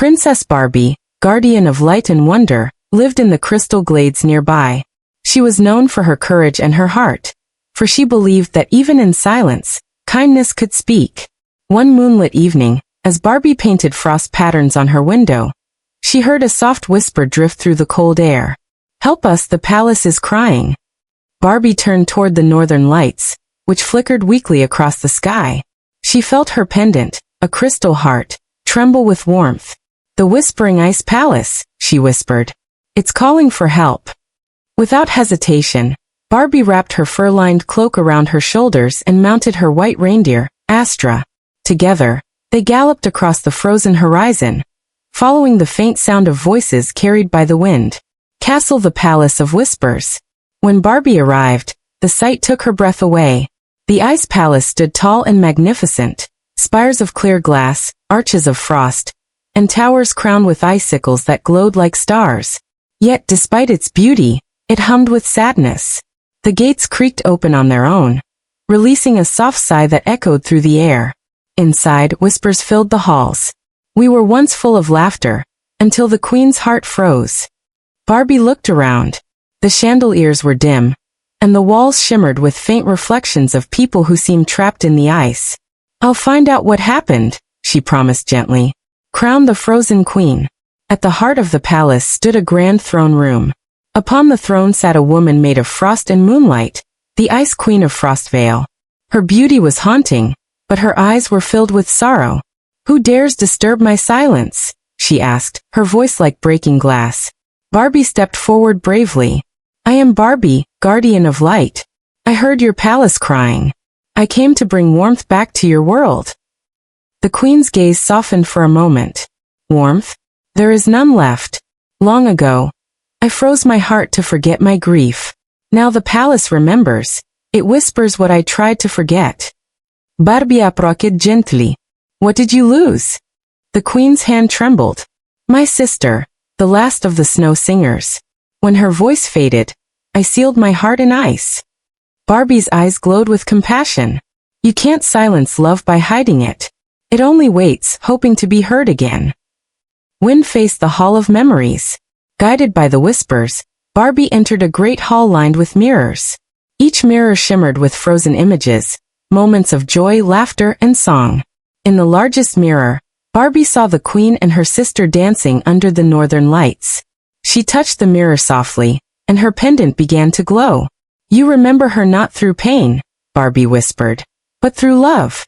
Princess Barbie, guardian of light and wonder, lived in the crystal glades nearby. She was known for her courage and her heart, for she believed that even in silence, kindness could speak. One moonlit evening, as Barbie painted frost patterns on her window, she heard a soft whisper drift through the cold air. "Help us, the palace is crying." Barbie turned toward the northern lights, which flickered weakly across the sky. She felt her pendant, a crystal heart, tremble with warmth. "The whispering ice palace," she whispered. "It's calling for help." Without hesitation, Barbie wrapped her fur-lined cloak around her shoulders and mounted her white reindeer, Astra. Together, they galloped across the frozen horizon, following the faint sound of voices carried by the wind. Castle, the Palace of Whispers. When Barbie arrived, the sight took her breath away. The ice palace stood tall and magnificent, spires of clear glass, arches of frost, and towers crowned with icicles that glowed like stars. Yet despite its beauty, it hummed with sadness. The gates creaked open on their own, releasing a soft sigh that echoed through the air. Inside, whispers filled the halls. "We were once full of laughter, until the queen's heart froze." Barbie looked around. The chandeliers were dim, and the walls shimmered with faint reflections of people who seemed trapped in the ice. "I'll find out what happened," she promised gently. Crown the frozen queen. At the heart of the palace stood a grand throne room. Upon the throne sat a woman made of frost and moonlight, the Ice Queen of Frostveil. Her beauty was haunting, but her eyes were filled with sorrow. "Who dares disturb my silence?" she asked, her voice like breaking glass. Barbie stepped forward bravely. "I am Barbie, guardian of light. I heard your palace crying. I came to bring warmth back to your world." The queen's gaze softened for a moment. "Warmth? There is none left. Long ago, I froze my heart to forget my grief. Now the palace remembers. It whispers what I tried to forget." Barbie approached gently. "What did you lose?" The queen's hand trembled. "My sister, the last of the snow singers. When her voice faded, I sealed my heart in ice." Barbie's eyes glowed with compassion. "You can't silence love by hiding it. It only waits, hoping to be heard again." Wind faced the Hall of Memories. Guided by the whispers, Barbie entered a great hall lined with mirrors. Each mirror shimmered with frozen images, moments of joy, laughter, and song. In the largest mirror, Barbie saw the queen and her sister dancing under the northern lights. She touched the mirror softly, and her pendant began to glow. "You remember her not through pain," Barbie whispered, "but through love."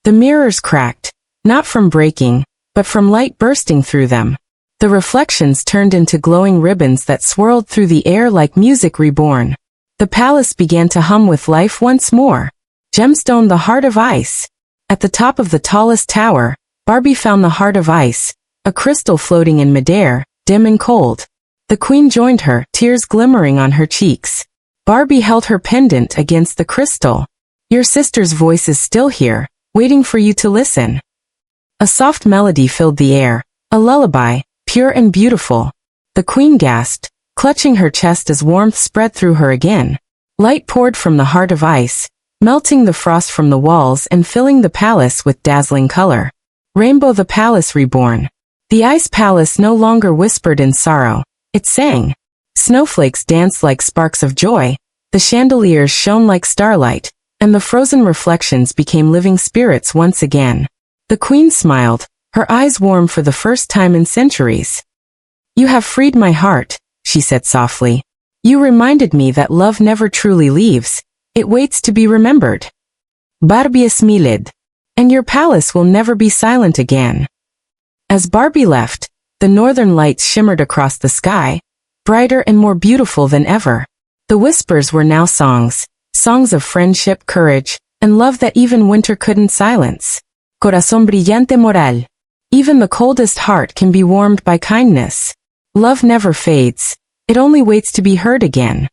The mirrors cracked, not from breaking, but from light bursting through them. The reflections turned into glowing ribbons that swirled through the air like music reborn. The palace began to hum with life once more. Gemstone, the heart of ice. At the top of the tallest tower, Barbie found the heart of ice, a crystal floating in midair, dim and cold. The queen joined her, tears glimmering on her cheeks. Barbie held her pendant against the crystal. "Your sister's voice is still here, waiting for you to listen." A soft melody filled the air, a lullaby, pure and beautiful. The queen gasped, clutching her chest as warmth spread through her again. Light poured from the heart of ice, melting the frost from the walls and filling the palace with dazzling color. Rainbow, the palace reborn. The ice palace no longer whispered in sorrow, it sang. Snowflakes danced like sparks of joy, the chandeliers shone like starlight, and the frozen reflections became living spirits once again. The queen smiled, her eyes warm for the first time in centuries. "You have freed my heart," she said softly. "You reminded me that love never truly leaves, it waits to be remembered. Barbie smiled. And your palace will never be silent again." As Barbie left, the northern lights shimmered across the sky, brighter and more beautiful than ever. The whispers were now songs, songs of friendship, courage, and love that even winter couldn't silence. Corazón brillante moral. Even the coldest heart can be warmed by kindness. Love never fades, it only waits to be heard again.